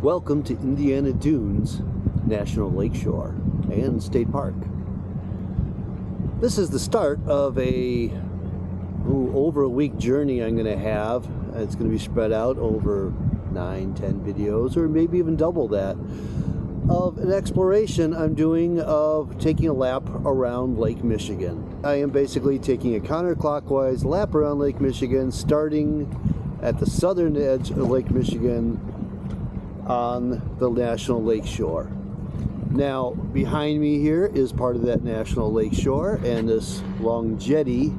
Welcome to Indiana Dunes National Lakeshore and State Park. This is the start of over a week journey I'm going to have. It's going to be spread out over 9-10 videos, or maybe even double that, of an exploration I'm doing of taking a lap around Lake Michigan. I am basically taking a counterclockwise lap around Lake Michigan, starting at the southern edge of Lake Michigan on the National Lakeshore. Now, behind me here is part of that National Lakeshore and this long jetty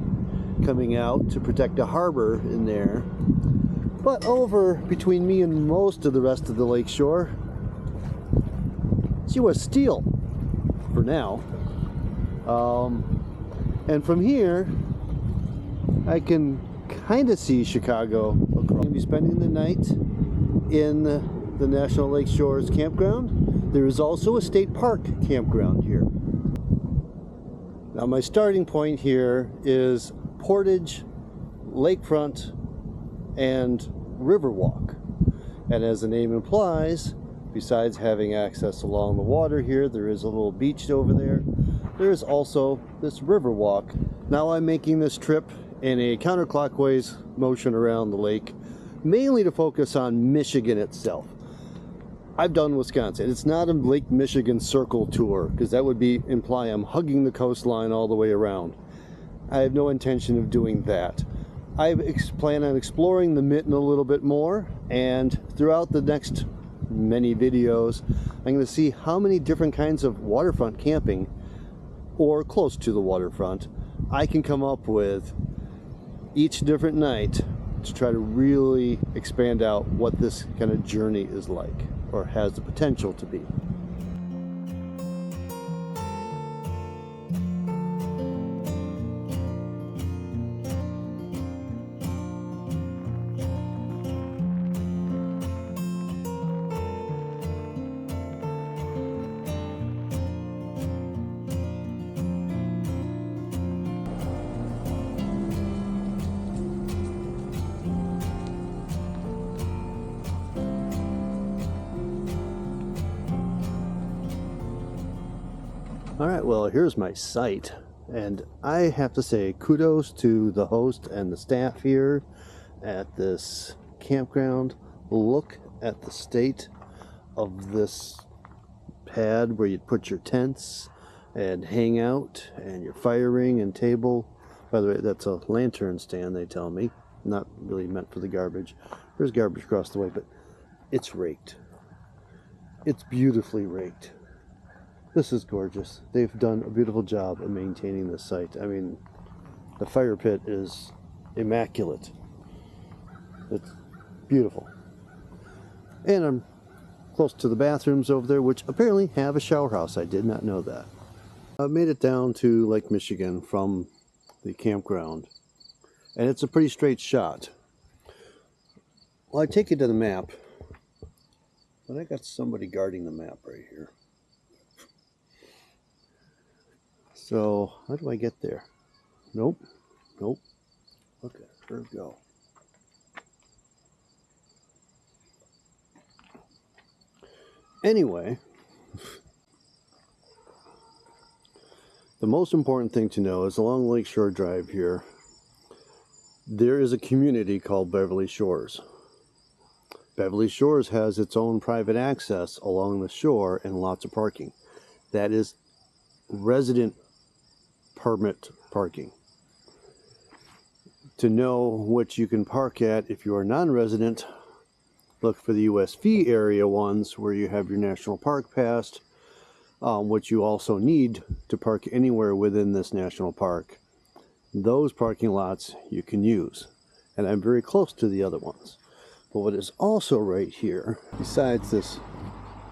coming out to protect a harbor in there. But over between me and most of the rest of the lakeshore, she was steel for now. And from here, I can kind of see Chicago. I'm going to be spending the night in the National Lakeshore's campground. There is also a state park campground here. Now my starting point here is Portage, Lakefront, and Riverwalk. And as the name implies, besides having access along the water here, there is a little beach over there. There is also this Riverwalk. Now I'm making this trip in a counterclockwise motion around the lake, mainly to focus on Michigan itself. I've done Wisconsin. It's not a Lake Michigan circle tour, because that would imply I'm hugging the coastline all the way around. I have no intention of doing that. I plan on exploring the Mitten a little bit more, and throughout the next many videos, I'm going to see how many different kinds of waterfront camping, or close to the waterfront, I can come up with each different night to try to really expand out what this kind of journey is like, or has the potential to be. Alright, well, here's my site, and I have to say kudos to the host and the staff here at this campground. Look at the state of this pad where you put your tents and hang out, and your fire ring and table. By the way, that's a lantern stand, they tell me, not really meant for the garbage. There's garbage across the way, but it's raked. It's beautifully raked. This is gorgeous. They've done a beautiful job of maintaining this site. I mean, the fire pit is immaculate. It's beautiful. And I'm close to the bathrooms over there, which apparently have a shower house. I did not know that. I've made it down to Lake Michigan from the campground, and it's a pretty straight shot. Well, I take you to the map, but I got somebody guarding the map right here. So, how do I get there? Nope. Okay, there we go. Anyway, the most important thing to know is along Lakeshore Drive here, there is a community called Beverly Shores. Beverly Shores has its own private access along the shore and lots of parking. That is resident permit parking. To know what you can park at if you are non-resident, look for the USV area ones where you have your national park pass, which you also need to park anywhere within this national park. Those parking lots you can use, and I'm very close to the other ones. But what is also right here, besides this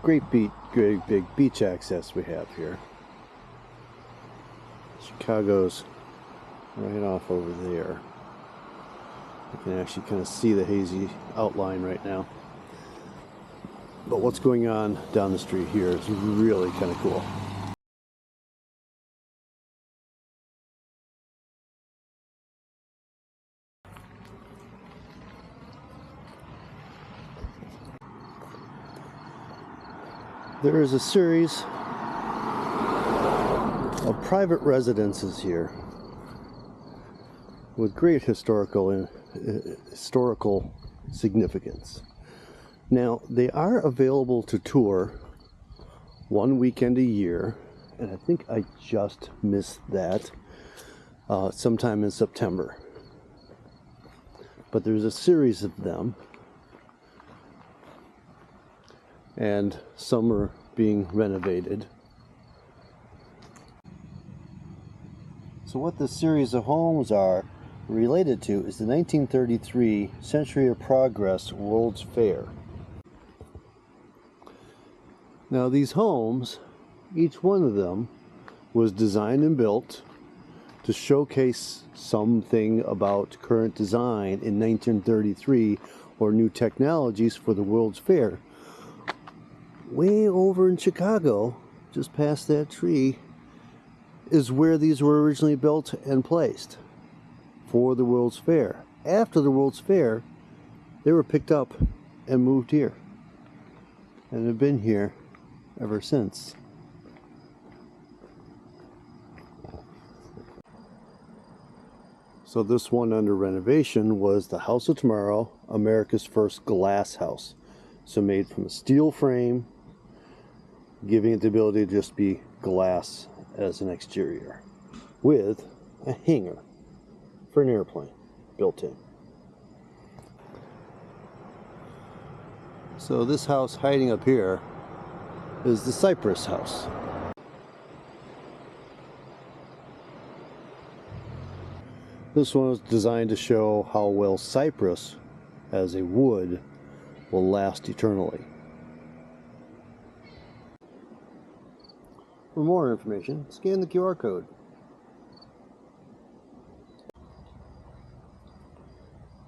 great big beach access we have here, Chicago's right off over there. You can actually kind of see the hazy outline right now. But what's going on down the street here is really kind of cool. There is a series of private residences here with great historical significance. Now, they are available to tour one weekend a year, and I think I just missed that sometime in September. But there's a series of them, and some are being renovated. So what this series of homes are related to is the 1933 Century of Progress World's Fair. Now these homes, each one of them was designed and built to showcase something about current design in 1933 or new technologies for the World's Fair. Way over in Chicago, just past that tree, is where these were originally built and placed for the World's Fair. After the World's Fair, they were picked up and moved here, and have been here ever since. So this one under renovation was the House of Tomorrow, America's first glass house. So made from a steel frame, giving it the ability to just be glass as an exterior, with a hangar for an airplane built in. So this house hiding up here is the Cypress House. This one was designed to show how well cypress as a wood will last eternally. For more information, scan the QR code.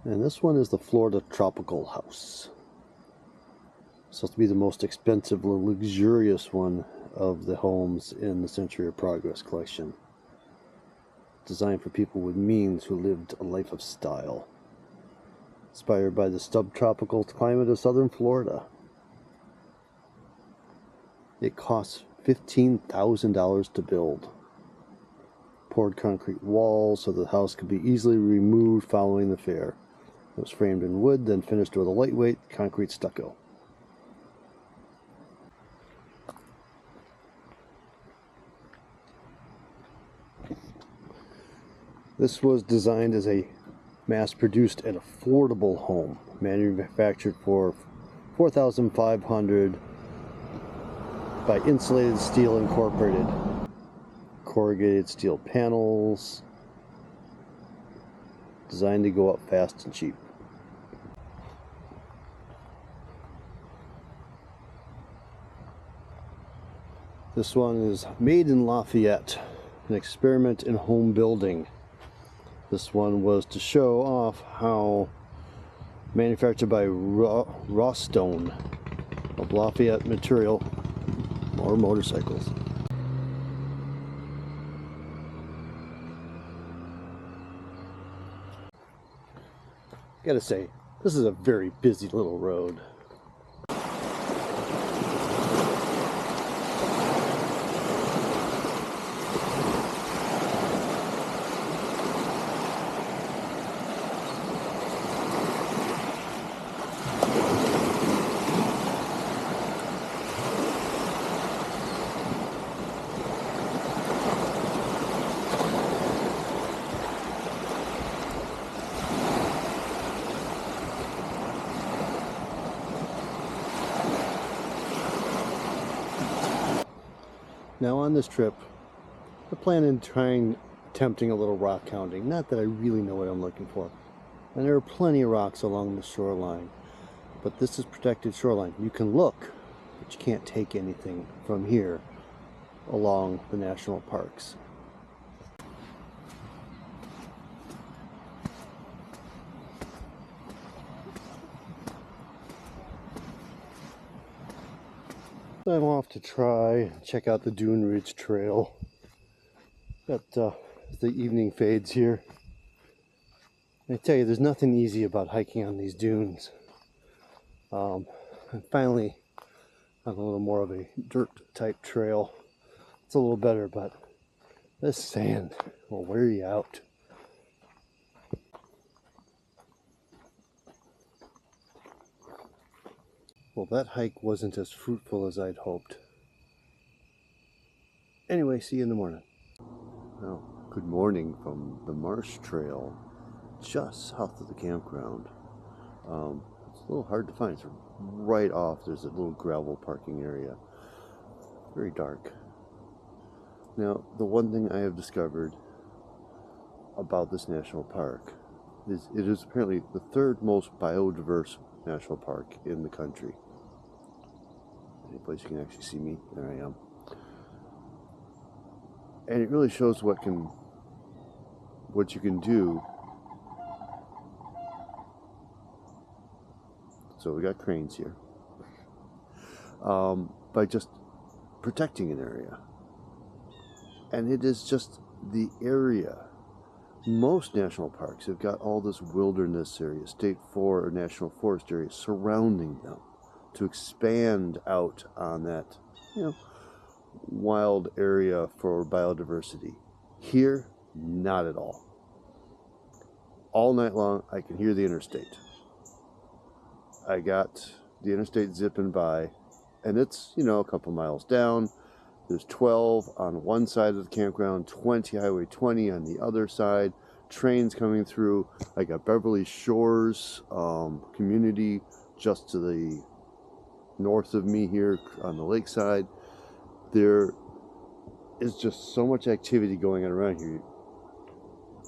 And this one is the Florida Tropical House. It's supposed to be the most expensive, luxurious one of the homes in the Century of Progress collection. Designed for people with means who lived a life of style. Inspired by the subtropical climate of southern Florida. It costs $15,000 to build. Poured concrete walls so the house could be easily removed following the fair. It was framed in wood, then finished with a lightweight concrete stucco. This was designed as a mass-produced and affordable home, manufactured for $4,500 by Insulated Steel Incorporated. Corrugated steel panels, designed to go up fast and cheap. This one is made in Lafayette, an experiment in home building. This one was to show off how manufactured by raw stone of Lafayette material or motorcycles. Gotta say, this is a very busy little road. Now on this trip, I plan on attempting a little rock hounding. Not that I really know what I'm looking for. And there are plenty of rocks along the shoreline. But this is protected shoreline. You can look, but you can't take anything from here along the national parks. I'm off to try and check out the Dune Ridge Trail. Got the evening fades here. I tell you, there's nothing easy about hiking on these dunes. And finally, on a little more of a dirt type trail. It's a little better, but this sand will wear you out. Well, that hike wasn't as fruitful as I'd hoped. Anyway, see you in the morning. Well, good morning from the Marsh Trail, just south of the campground. It's a little hard to find. It's right off. There's a little gravel parking area. Very dark. Now, the one thing I have discovered about this national park is it is apparently the third most biodiverse national park in the country. Any place you can actually see me, there I am. And it really shows what you can do. So we got cranes here. By just protecting an area. And it is just the area. Most national parks have got all this wilderness area, state forest or national forest area surrounding them to expand out on that, wild area for biodiversity. Here, not at all. All night long, I can hear the interstate. I got the interstate zipping by, and it's, a couple miles down. There's 12 on one side of the campground, 20 Highway 20 on the other side, trains coming through. I got Beverly Shores community just to the north of me here on the lakeside. There is just so much activity going on around here.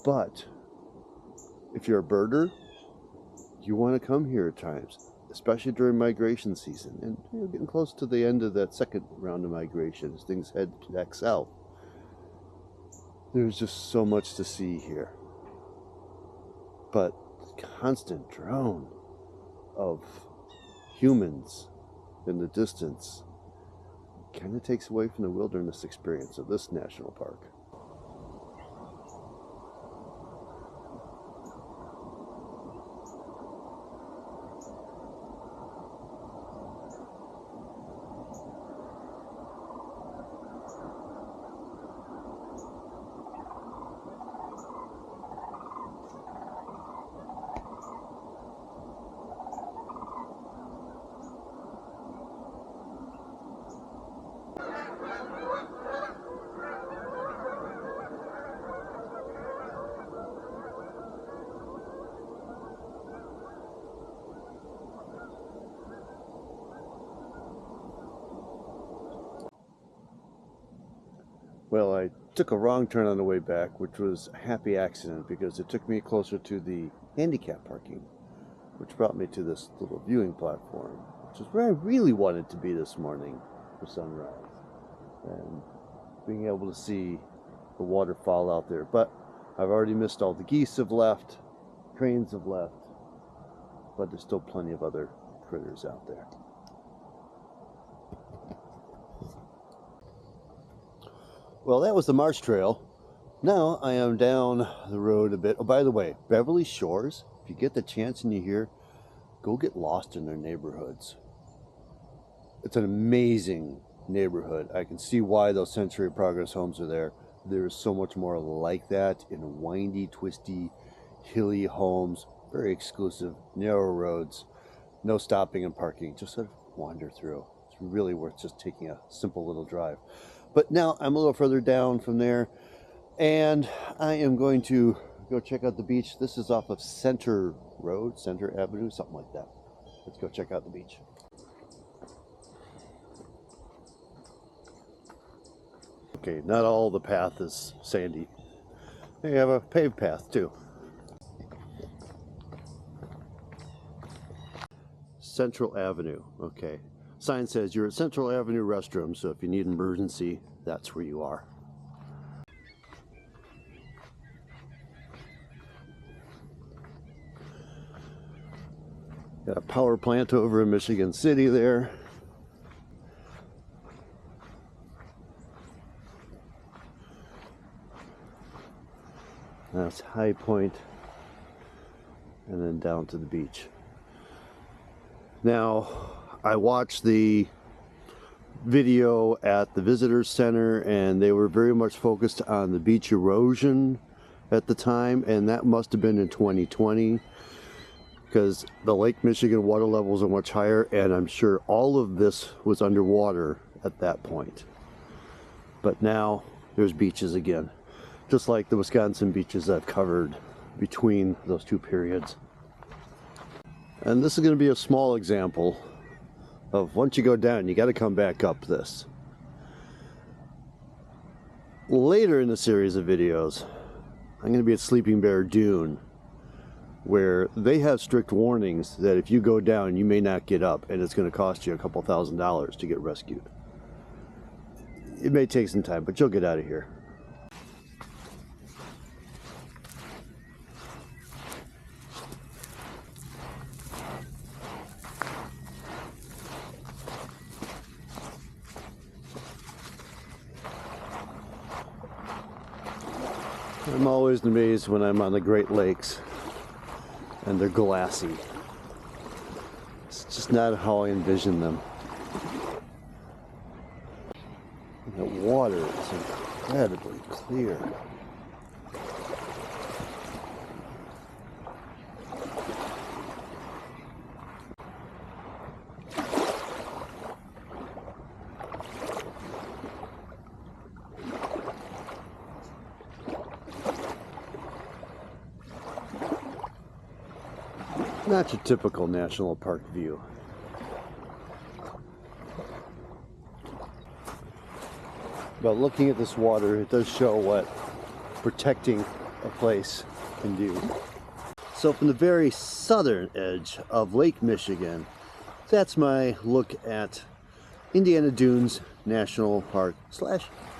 But if you're a birder, you want to come here at times, especially during migration season. And you're getting close to the end of that second round of migration as things head back south. There's just so much to see here. But the constant drone of humans in the distance kind of takes away from the wilderness experience of this national park. Well, I took a wrong turn on the way back, which was a happy accident because it took me closer to the handicap parking, which brought me to this little viewing platform, which is where I really wanted to be this morning for sunrise and being able to see the waterfall out there. But I've already missed all the geese have left, cranes have left, but there's still plenty of other critters out there. Well, that was the Marsh Trail. Now I am down the road a bit. Oh, by the way, Beverly Shores, if you get the chance and you're here, go get lost in their neighborhoods. It's an amazing neighborhood. I can see why those Century Progress homes are there. There's so much more like that in windy, twisty, hilly homes, very exclusive, narrow roads, no stopping and parking, just sort of wander through. It's really worth just taking a simple little drive. But now I'm a little further down from there, and I am going to go check out the beach. This is off of Center Road, Center Avenue, something like that. Let's go check out the beach. Okay, not all the path is sandy. They have a paved path too. Central Avenue, okay. Sign says you're at Central Avenue restroom, so if you need an emergency, that's where you are. Got a power plant over in Michigan City there. That's High Point, and then down to the beach. Now, I watched the video at the visitor center, and they were very much focused on the beach erosion at the time, and that must have been in 2020 because the Lake Michigan water levels are much higher, and I'm sure all of this was underwater at that point. But now there's beaches again, just like the Wisconsin beaches I've covered between those two periods. And this is going to be a small example of once you go down, you got to come back up this. Later in the series of videos, I'm going to be at Sleeping Bear Dune, where they have strict warnings that if you go down, you may not get up, and it's going to cost you a couple $1,000s to get rescued. It may take some time, but you'll get out of here. I'm always amazed when I'm on the Great Lakes and they're glassy. It's just not how I envision them. The water is incredibly clear. Not your typical national park view. But looking at this water, it does show what protecting a place can do. So from the very southern edge of Lake Michigan, that's my look at Indiana Dunes National Park /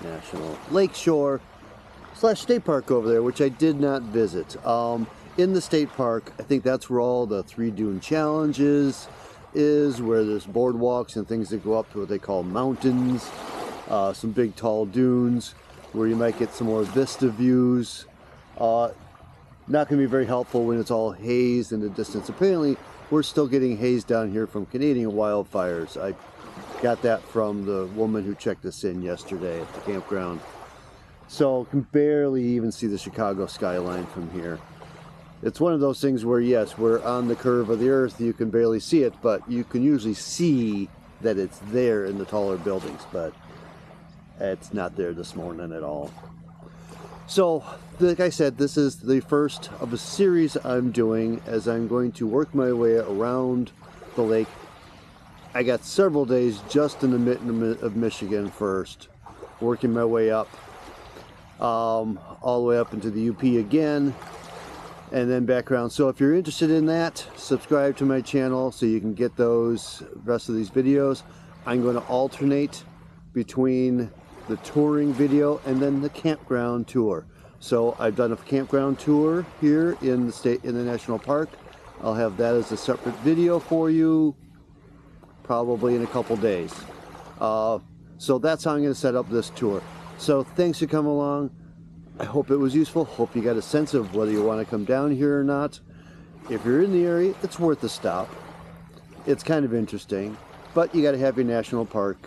National Lakeshore / State Park over there, which I did not visit. In the state park, I think that's where all the 3 dune challenges is, where there's boardwalks and things that go up to what they call mountains, some big tall dunes where you might get some more vista views. Not going to be very helpful when it's all haze in the distance. Apparently, we're still getting haze down here from Canadian wildfires. I got that from the woman who checked us in yesterday at the campground. So can barely even see the Chicago skyline from here. It's one of those things where, yes, we're on the curve of the earth, you can barely see it, but you can usually see that it's there in the taller buildings, but it's not there this morning at all. So, like I said, this is the first of a series I'm doing as I'm going to work my way around the lake. I got several days just in the mitten of Michigan first, working my way up, all the way up into the UP again, and then back around. So if you're interested in that, subscribe to my channel so you can get those rest of these videos. I'm going to alternate between the touring video and then the campground tour. So I've done a campground tour here in the national park. I'll have that as a separate video for you probably in a couple days. So that's how I'm going to set up this tour. So thanks for coming along. I hope it was useful. Hope you got a sense of whether you want to come down here or not. If you're in the area, it's worth a stop. It's kind of interesting, but you got to have your national park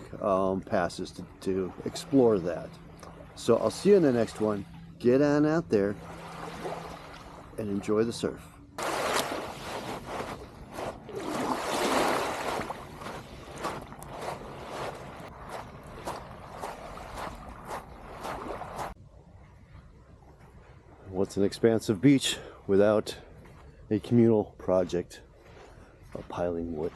passes to explore that. So I'll see you in the next one. Get on out there and enjoy the surf. What's an expansive beach without a communal project of piling wood?